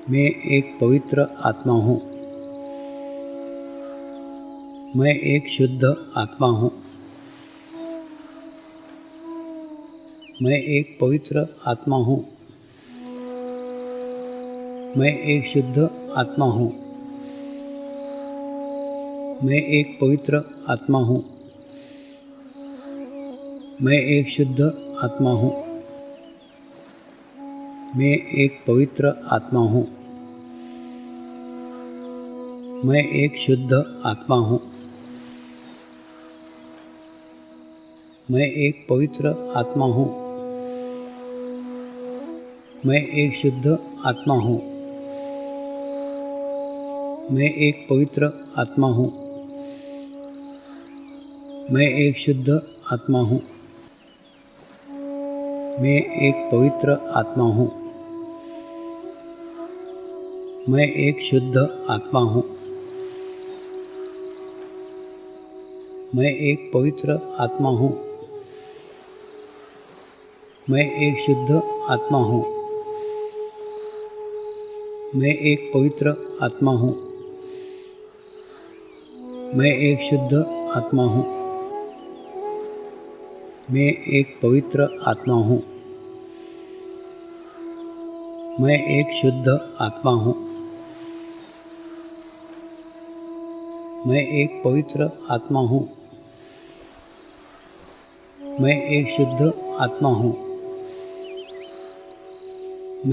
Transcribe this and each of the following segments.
मैं एक पवित्र आत्मा हूँ। मैं एक शुद्ध आत्मा हूँ। मैं एक पवित्र आत्मा हूँ। मैं एक शुद्ध आत्मा हूँ। मैं एक पवित्र आत्मा हूँ। मैं एक शुद्ध आत्मा हूँ। मैं एक पवित्र आत्मा हूँ। मैं एक शुद्ध आत्मा हूँ। मैं एक पवित्र आत्मा हूँ। मैं एक शुद्ध आत्मा हूँ। मैं एक पवित्र आत्मा हूँ। मैं एक शुद्ध आत्मा हूँ। मैं एक पवित्र आत्मा हूँ। मैं एक शुद्ध आत्मा हूँ। मैं एक पवित्र आत्मा हूँ। मैं एक शुद्ध आत्मा हूँ। मैं एक पवित्र आत्मा हूँ। मैं एक शुद्ध आत्मा हूँ। मैं एक पवित्र आत्मा हूँ। मैं एक शुद्ध आत्मा हूँ। मैं एक पवित्र आत्मा हूँ। मैं एक शुद्ध आत्मा हूँ।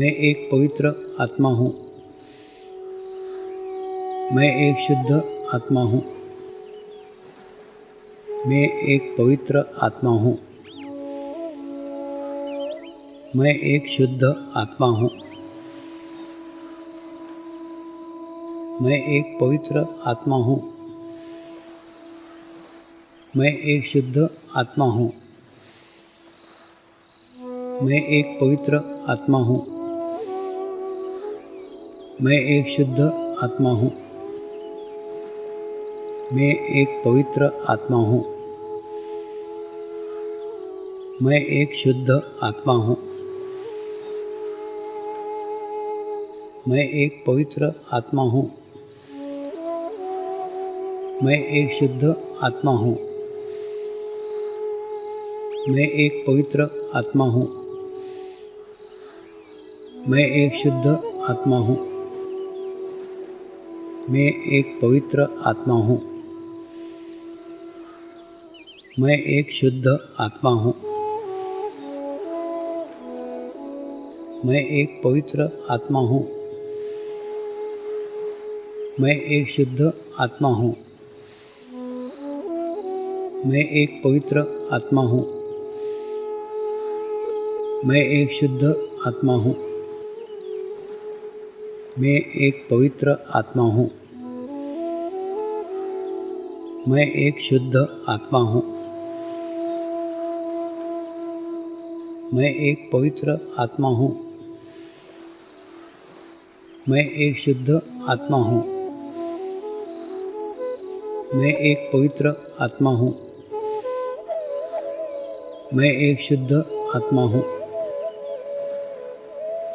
मैं एक पवित्र आत्मा हूँ। मैं एक शुद्ध आत्मा हूँ। मैं एक पवित्र आत्मा हूँ। मैं एक शुद्ध आत्मा हूँ। मैं एक पवित्र आत्मा हूँ। मैं एक शुद्ध आत्मा हूँ। मैं एक पवित्र आत्मा हूँ। मैं एक शुद्ध आत्मा हूँ। मैं एक पवित्र आत्मा हूँ। मैं एक शुद्ध आत्मा हूँ। मैं एक पवित्र आत्मा हूँ। मैं एक शुद्ध आत्मा हूँ। मैं एक पवित्र आत्मा हूँ। मैं एक शुद्ध आत्मा हूँ। मैं एक पवित्र आत्मा हूँ। मैं एक शुद्ध आत्मा हूँ। मैं एक पवित्र आत्मा हूँ। मैं एक शुद्ध आत्मा हूँ। मैं एक पवित्र आत्मा हूँ। मैं एक शुद्ध आत्मा हूँ। मैं एक पवित्र आत्मा हूँ। मैं एक शुद्ध आत्मा हूँ। मैं एक पवित्र आत्मा हूँ। मैं एक शुद्ध आत्मा हूँ। मैं एक पवित्र आत्मा हूँ। मैं एक शुद्ध आत्मा हूँ।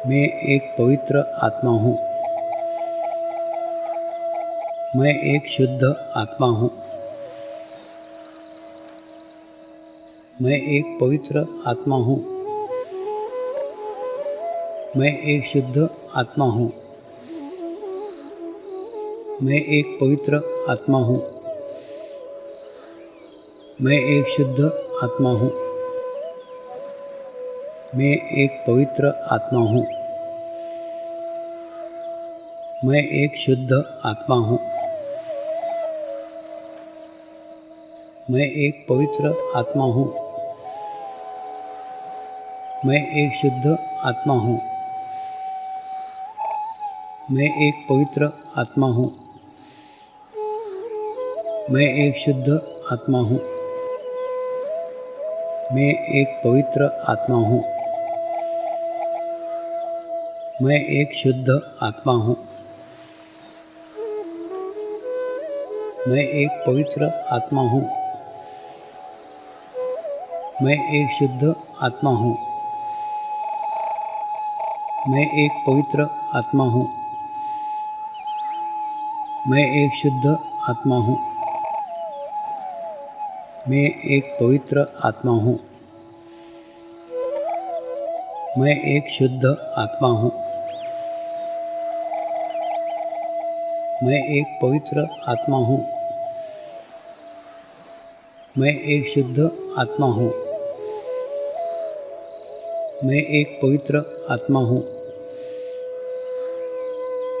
मैं एक पवित्र आत्मा हूँ। मैं एक शुद्ध आत्मा हूँ। मैं एक पवित्र आत्मा हूँ। मैं एक शुद्ध आत्मा हूँ। मैं एक पवित्र आत्मा हूँ। मैं एक शुद्ध आत्मा हूँ। मैं एक पवित्र आत्मा हूँ। मैं एक शुद्ध आत्मा हूँ। मैं एक पवित्र आत्मा हूँ। मैं एक शुद्ध आत्मा हूँ। मैं एक पवित्र आत्मा हूँ। मैं एक शुद्ध आत्मा हूँ। मैं एक पवित्र आत्मा हूँ। मैं एक शुद्ध आत्मा हूँ। मैं एक पवित्र आत्मा हूँ। मैं एक शुद्ध आत्मा हूँ। मैं एक पवित्र आत्मा हूँ। मैं एक शुद्ध आत्मा हूँ। मैं एक पवित्र आत्मा हूँ। मैं एक शुद्ध आत्मा हूँ। मैं एक पवित्र आत्मा हूँ। मैं एक शुद्ध आत्मा हूँ। मैं एक पवित्र आत्मा हूँ।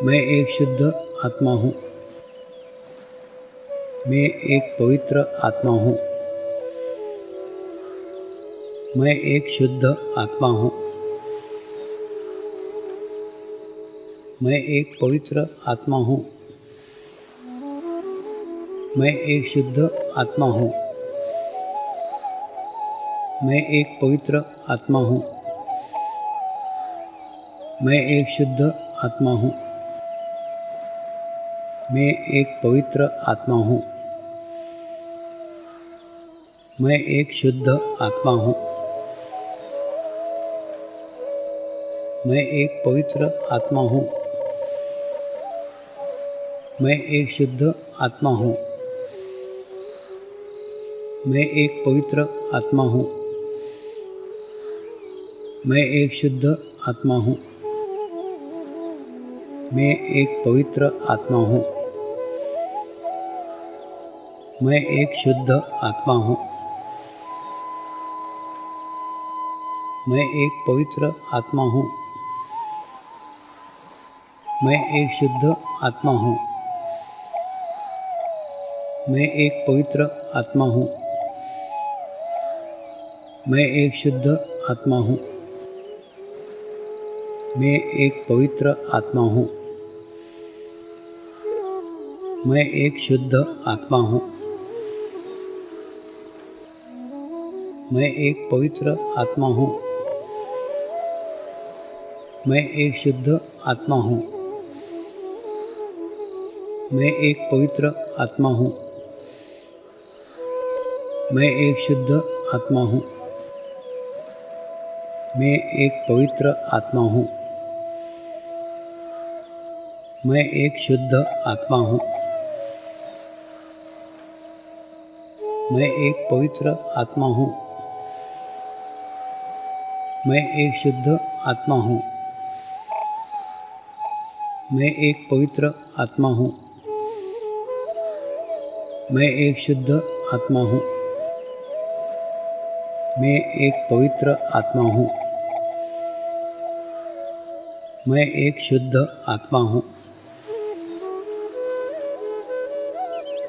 मैं एक शुद्ध आत्मा हूँ। मैं एक पवित्र आत्मा हूँ। मैं एक शुद्ध आत्मा हूँ। मैं एक पवित्र आत्मा हूँ। मैं एक शुद्ध आत्मा हूँ। मैं एक पवित्र आत्मा हूँ। मैं एक शुद्ध आत्मा हूँ। मैं एक पवित्र आत्मा हूँ। मैं एक शुद्ध आत्मा हूँ। मैं एक पवित्र आत्मा हूँ। मैं एक शुद्ध आत्मा हूँ। मैं एक पवित्र आत्मा हूँ। मैं एक शुद्ध आत्मा हूँ। मैं एक पवित्र आत्मा हूँ। मैं एक शुद्ध आत्मा हूँ। मैं एक पवित्र आत्मा हूँ। मैं एक शुद्ध आत्मा हूँ। मैं एक पवित्र आत्मा हूँ। मैं एक शुद्ध आत्मा हूँ। मैं एक पवित्र आत्मा हूँ। मैं एक शुद्ध आत्मा हूँ। मैं एक पवित्र आत्मा हूँ। मैं एक शुद्ध आत्मा हूँ। मैं एक पवित्र आत्मा हूँ। मैं एक शुद्ध आत्मा हूँ। मैं एक पवित्र आत्मा हूँ। मैं एक शुद्ध आत्मा हूँ। मैं एक पवित्र आत्मा हूँ। मैं एक शुद्ध आत्मा हूँ। मैं एक पवित्र आत्मा हूँ। मैं एक शुद्ध आत्मा हूँ। मैं एक पवित्र आत्मा हूँ। मैं एक शुद्ध आत्मा हूँ।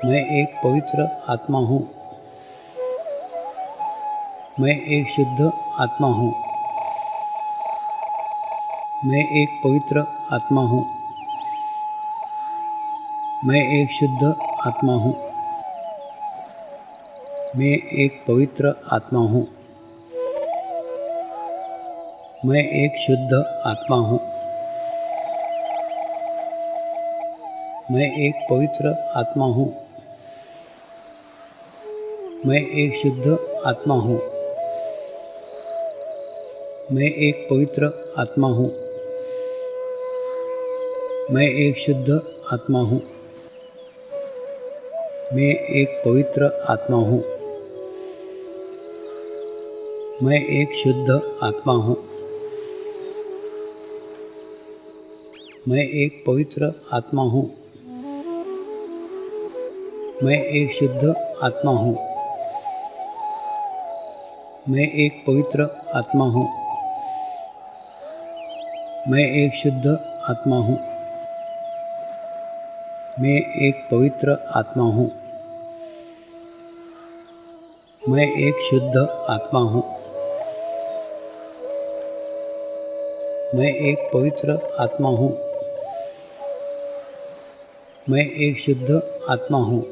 मैं एक पवित्र आत्मा हूँ। मैं एक शुद्ध आत्मा हूँ। मैं एक पवित्र आत्मा हूँ। मैं एक शुद्ध आत्मा हूँ। मैं एक पवित्र आत्मा हूँ। मैं एक शुद्ध आत्मा हूँ। मैं एक पवित्र आत्मा हूँ। मैं एक शुद्ध आत्मा हूँ। मैं एक पवित्र आत्मा हूँ। मैं एक शुद्ध आत्मा हूँ। मैं एक पवित्र आत्मा हूँ। मैं एक शुद्ध आत्मा हूँ। मैं एक पवित्र आत्मा हूँ। मैं एक शुद्ध आत्मा हूँ। मैं एक पवित्र आत्मा हूँ। मैं एक शुद्ध आत्मा हूँ। मैं एक पवित्र आत्मा हूँ। मैं एक शुद्ध आत्मा हूँ। मैं एक पवित्र आत्मा हूँ। मैं एक शुद्ध आत्मा हूँ।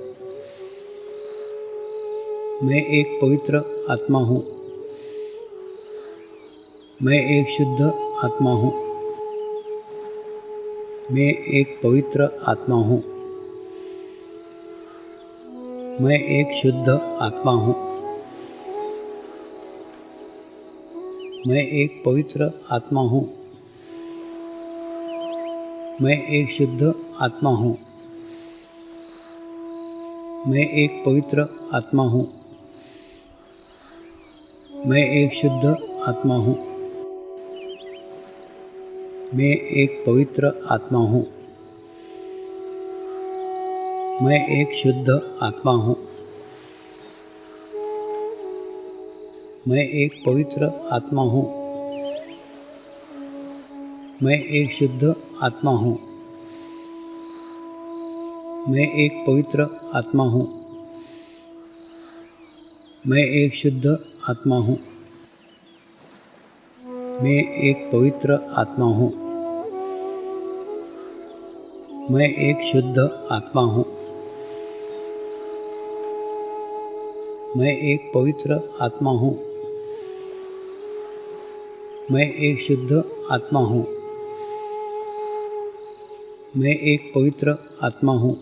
मैं एक पवित्र आत्मा हूँ। मैं एक शुद्ध आत्मा हूँ। मैं एक पवित्र आत्मा हूँ। मैं एक शुद्ध आत्मा हूँ। मैं एक पवित्र आत्मा हूँ। मैं एक शुद्ध आत्मा हूँ। मैं एक पवित्र आत्मा हूँ। मैं एक शुद्ध आत्मा हूँ। मैं एक पवित्र आत्मा हूँ। मैं एक शुद्ध आत्मा हूँ। मैं एक पवित्र आत्मा हूँ। मैं एक शुद्ध आत्मा हूँ। मैं एक पवित्र आत्मा हूँ। मैं एक शुद्ध आत्मा हूँ। मैं एक पवित्र आत्मा हूँ। मैं एक शुद्ध आत्मा हूँ। मैं एक पवित्र आत्मा हूँ। मैं एक शुद्ध आत्मा हूँ। मैं एक पवित्र आत्मा हूँ।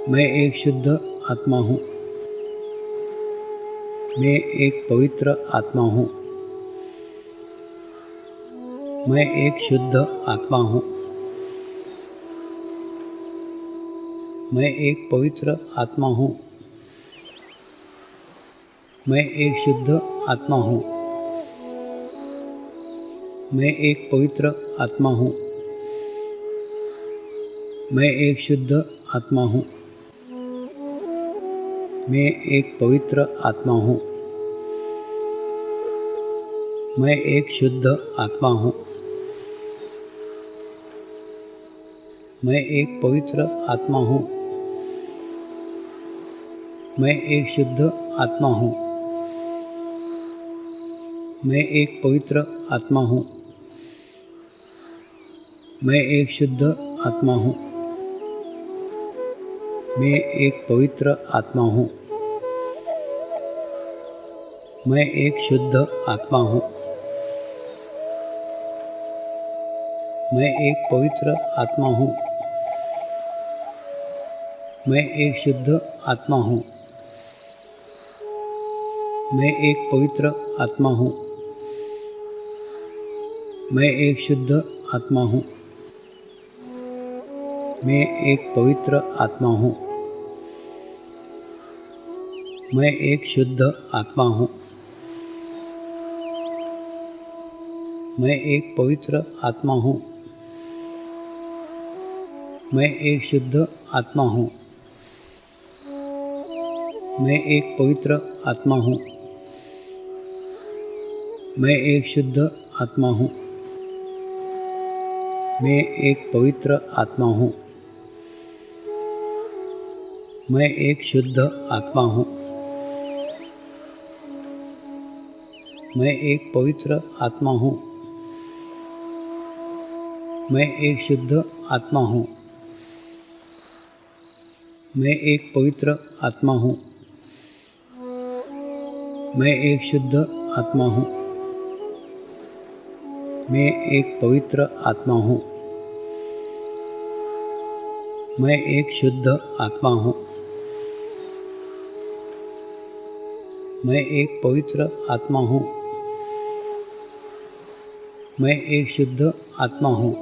मैं एक शुद्ध आत्मा हूँ। मैं एक पवित्र आत्मा हूँ। मैं एक शुद्ध आत्मा हूँ। मैं एक पवित्र आत्मा हूँ। मैं एक शुद्ध आत्मा हूँ। मैं एक पवित्र आत्मा हूँ। मैं एक शुद्ध आत्मा हूँ। मैं एक पवित्र आत्मा हूँ। मैं एक शुद्ध आत्मा हूँ। मैं एक पवित्र आत्मा हूँ। मैं एक शुद्ध आत्मा हूँ। मैं एक पवित्र आत्मा हूँ। मैं एक शुद्ध आत्मा हूँ। मैं एक पवित्र आत्मा हूँ। मैं एक शुद्ध आत्मा हूँ। मैं एक पवित्र आत्मा हूँ। मैं एक शुद्ध आत्मा हूँ। मैं एक पवित्र आत्मा हूँ। मैं एक शुद्ध आत्मा हूँ। मैं एक पवित्र आत्मा हूँ। मैं एक शुद्ध आत्मा हूँ। मैं एक पवित्र आत्मा हूँ। मैं एक शुद्ध आत्मा हूँ। मैं एक पवित्र आत्मा हूँ। मैं एक शुद्ध आत्मा हूँ। मैं एक पवित्र आत्मा हूँ। मैं एक शुद्ध आत्मा हूँ। मैं एक पवित्र आत्मा हूँ। मैं एक शुद्ध आत्मा हूँ। मैं एक पवित्र आत्मा हूँ। मैं एक शुद्ध आत्मा हूँ। मैं एक पवित्र आत्मा हूँ। मैं एक शुद्ध आत्मा हूँ। मैं एक पवित्र आत्मा हूँ। मैं एक शुद्ध आत्मा हूँ।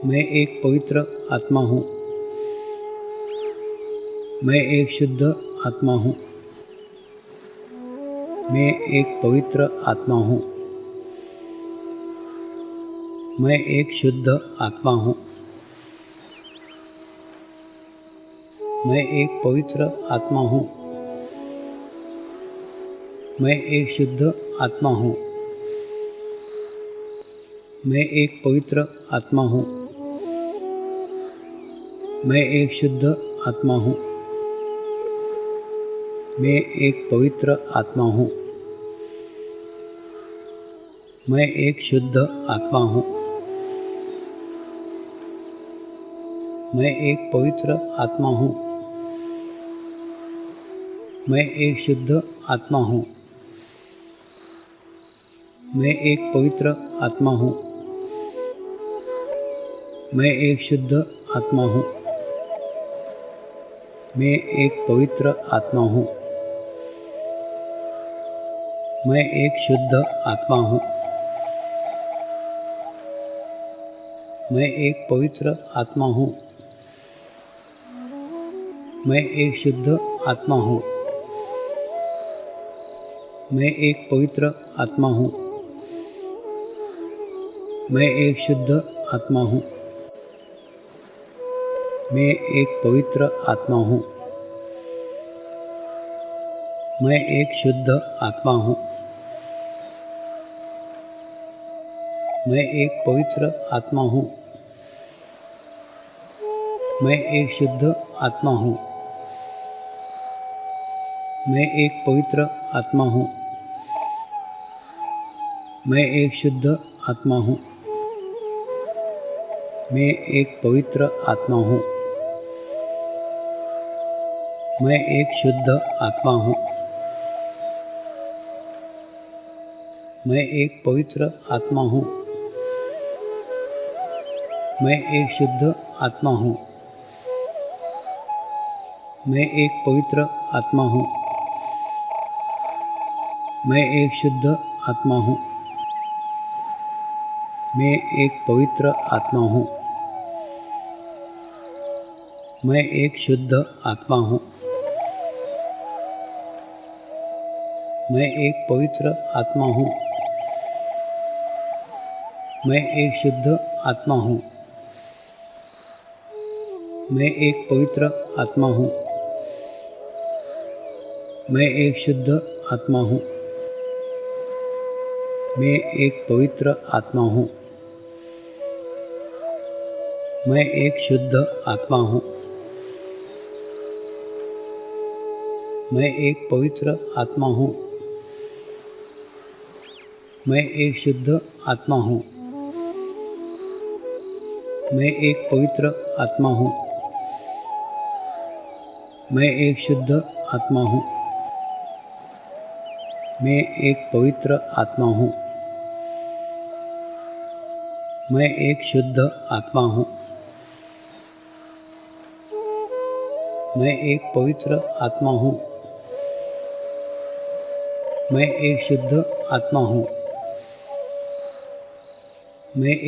मैं एक पवित्र आत्मा हूँ। मैं एक शुद्ध आत्मा हूँ। मैं एक पवित्र आत्मा हूँ। मैं एक शुद्ध आत्मा हूँ। मैं एक पवित्र आत्मा हूँ। मैं एक शुद्ध आत्मा हूँ। मैं एक पवित्र आत्मा हूँ। मैं एक शुद्ध आत्मा हूँ। मैं एक पवित्र आत्मा हूँ। मैं एक शुद्ध आत्मा हूँ। मैं एक पवित्र आत्मा हूँ। मैं एक शुद्ध आत्मा हूँ। मैं एक पवित्र आत्मा हूँ। मैं एक शुद्ध आत्मा हूँ। मैं एक पवित्र आत्मा हूँ। मैं एक शुद्ध आत्मा हूँ। मैं एक पवित्र आत्मा हूँ। मैं एक शुद्ध आत्मा हूँ। मैं एक पवित्र आत्मा हूँ। मैं एक शुद्ध आत्मा हूँ। मैं एक पवित्र आत्मा हूँ। मैं एक शुद्ध आत्मा हूँ। मैं एक पवित्र आत्मा हूँ। मैं एक शुद्ध आत्मा हूँ। मैं एक पवित्र आत्मा हूँ। मैं एक शुद्ध आत्मा हूँ। मैं एक पवित्र आत्मा हूँ। मैं एक शुद्ध आत्मा हूँ। मैं एक पवित्र आत्मा हूँ। मैं एक शुद्ध आत्मा हूँ। मैं एक पवित्र आत्मा हूँ। मैं एक शुद्ध आत्मा हूँ। मैं एक पवित्र आत्मा हूँ। मैं एक शुद्ध आत्मा हूँ। मैं एक पवित्र आत्मा हूँ। मैं एक शुद्ध आत्मा हूँ। मैं एक पवित्र आत्मा हूँ। मैं एक शुद्ध आत्मा हूँ। मैं एक पवित्र आत्मा हूँ। मैं एक शुद्ध आत्मा हूँ। मैं एक पवित्र आत्मा हूँ। मैं एक शुद्ध आत्मा हूँ। मैं एक पवित्र आत्मा हूँ। मैं एक शुद्ध आत्मा हूँ। मैं एक पवित्र आत्मा हूँ। मैं एक शुद्ध आत्मा हूँ। मैं एक पवित्र आत्मा हूँ। मैं एक शुद्ध आत्मा हूँ।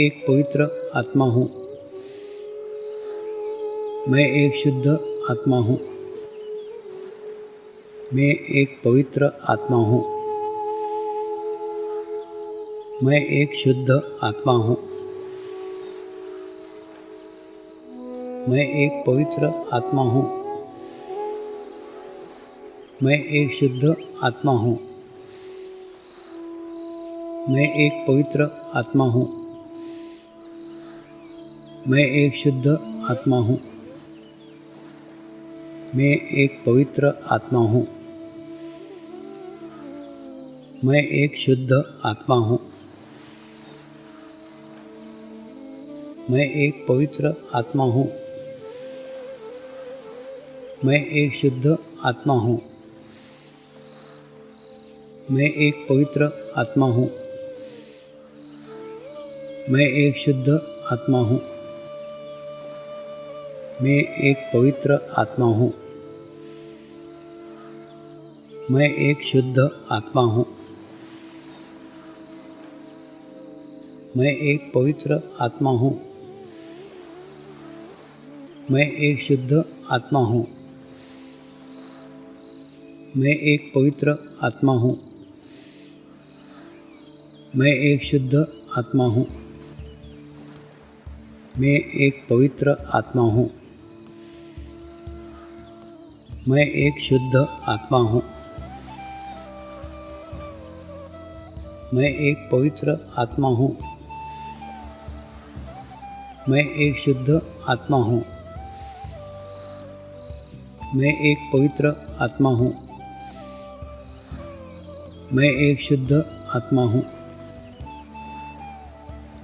मैं एक पवित्र आत्मा हूँ। मैं एक शुद्ध आत्मा हूँ। मैं एक पवित्र आत्मा हूँ। मैं एक शुद्ध आत्मा हूँ। मैं एक पवित्र आत्मा हूँ। मैं एक शुद्ध आत्मा हूँ। मैं एक पवित्र आत्मा हूँ। मैं एक शुद्ध आत्मा हूँ। मैं एक पवित्र आत्मा हूँ। मैं एक शुद्ध आत्मा हूँ। मैं एक पवित्र आत्मा हूँ। मैं एक शुद्ध आत्मा हूँ। मैं एक पवित्र आत्मा हूँ। मैं एक शुद्ध आत्मा हूँ। मैं एक पवित्र आत्मा हूँ। मैं एक शुद्ध आत्मा हूँ। मैं एक पवित्र आत्मा हूँ। मैं एक शुद्ध आत्मा हूँ। मैं एक पवित्र आत्मा हूँ। मैं एक शुद्ध आत्मा हूँ। मैं एक पवित्र आत्मा हूँ। मैं एक शुद्ध आत्मा हूँ। मैं एक पवित्र आत्मा हूँ। मैं एक शुद्ध आत्मा हूँ। मैं एक पवित्र आत्मा हूँ। मैं एक शुद्ध आत्मा हूँ।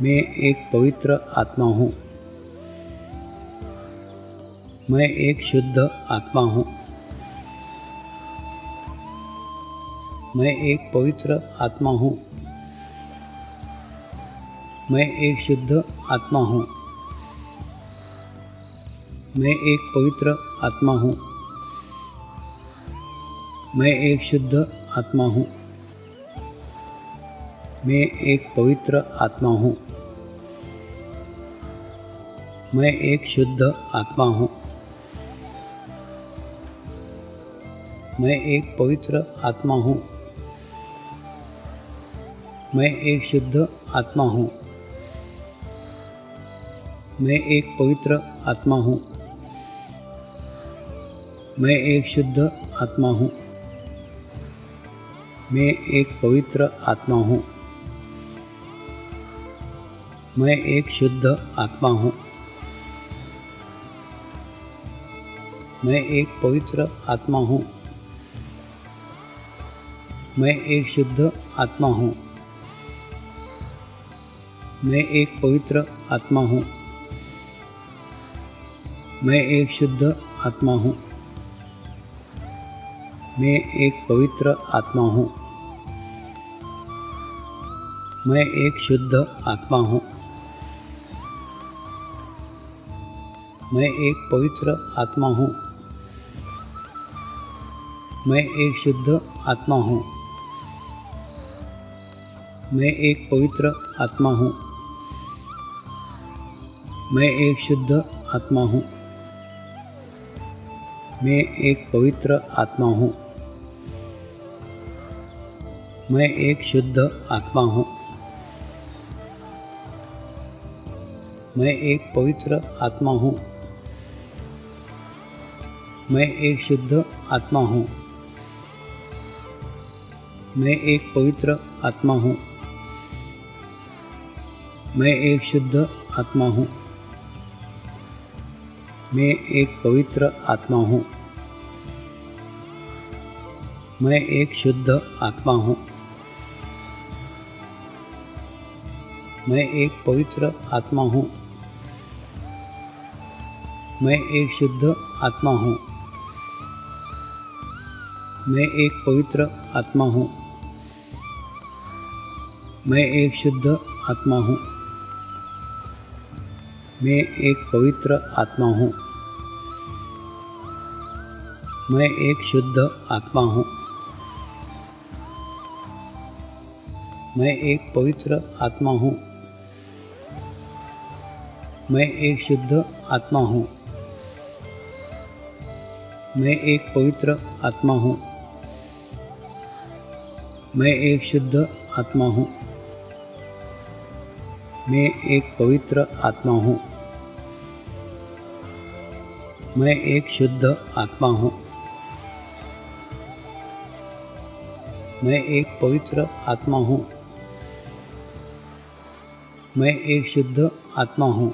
मैं एक पवित्र आत्मा हूँ। मैं एक शुद्ध आत्मा हूँ। मैं एक पवित्र आत्मा हूँ। मैं एक शुद्ध आत्मा हूँ। मैं एक पवित्र आत्मा हूँ। मैं एक शुद्ध आत्मा हूँ। मैं एक पवित्र आत्मा हूँ। मैं एक शुद्ध आत्मा हूँ। मैं एक पवित्र आत्मा हूँ। मैं एक शुद्ध आत्मा हूँ। मैं एक पवित्र आत्मा हूँ। मैं एक शुद्ध आत्मा हूँ। मैं एक पवित्र आत्मा हूँ। मैं एक शुद्ध आत्मा हूँ। मैं एक पवित्र आत्मा हूँ। मैं एक शुद्ध आत्मा हूँ। मैं एक पवित्र आत्मा हूँ। मैं एक शुद्ध आत्मा हूँ। मैं एक पवित्र आत्मा हूँ। मैं एक शुद्ध आत्मा हूँ। मैं एक पवित्र आत्मा हूँ। मैं एक शुद्ध आत्मा हूँ। मैं एक पवित्र आत्मा हूँ। मैं एक शुद्ध आत्मा हूँ। मैं एक पवित्र आत्मा हूँ। मैं एक शुद्ध आत्मा हूँ। मैं एक पवित्र आत्मा हूँ। मैं एक शुद्ध आत्मा हूँ। मैं एक पवित्र आत्मा हूँ। मैं एक शुद्ध आत्मा हूँ। मैं एक पवित्र आत्मा हूँ। मैं एक शुद्ध आत्मा हूँ। मैं एक पवित्र आत्मा हूँ। मैं एक शुद्ध आत्मा हूँ। मैं एक पवित्र आत्मा हूँ। मैं एक शुद्ध आत्मा हूँ। मैं एक पवित्र आत्मा हूँ। मैं एक शुद्ध आत्मा हूँ। मैं एक पवित्र आत्मा हूँ। मैं एक शुद्ध आत्मा हूँ। मैं एक पवित्र आत्मा हूँ। मैं एक शुद्ध आत्मा हूँ। मैं एक पवित्र आत्मा हूँ। मैं एक शुद्ध आत्मा हूँ। मैं एक पवित्र आत्मा हूँ। मैं एक शुद्ध आत्मा हूँ।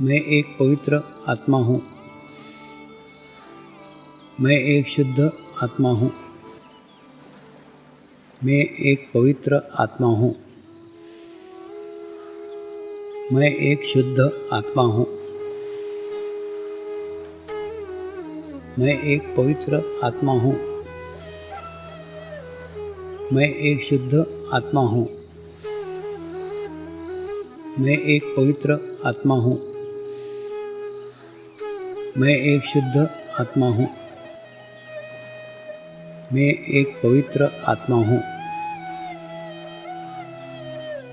मैं एक पवित्र आत्मा हूँ। मैं एक शुद्ध आत्मा हूँ। मैं एक पवित्र आत्मा हूँ। मैं एक शुद्ध आत्मा हूँ। मैं एक पवित्र आत्मा हूँ। मैं एक शुद्ध आत्मा हूँ। मैं एक पवित्र आत्मा हूँ। मैं एक शुद्ध आत्मा हूँ। मैं एक पवित्र आत्मा हूँ।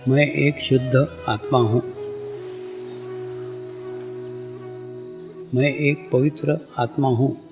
मैं एक शुद्ध आत्मा हूँ। मैं एक पवित्र आत्मा हूँ।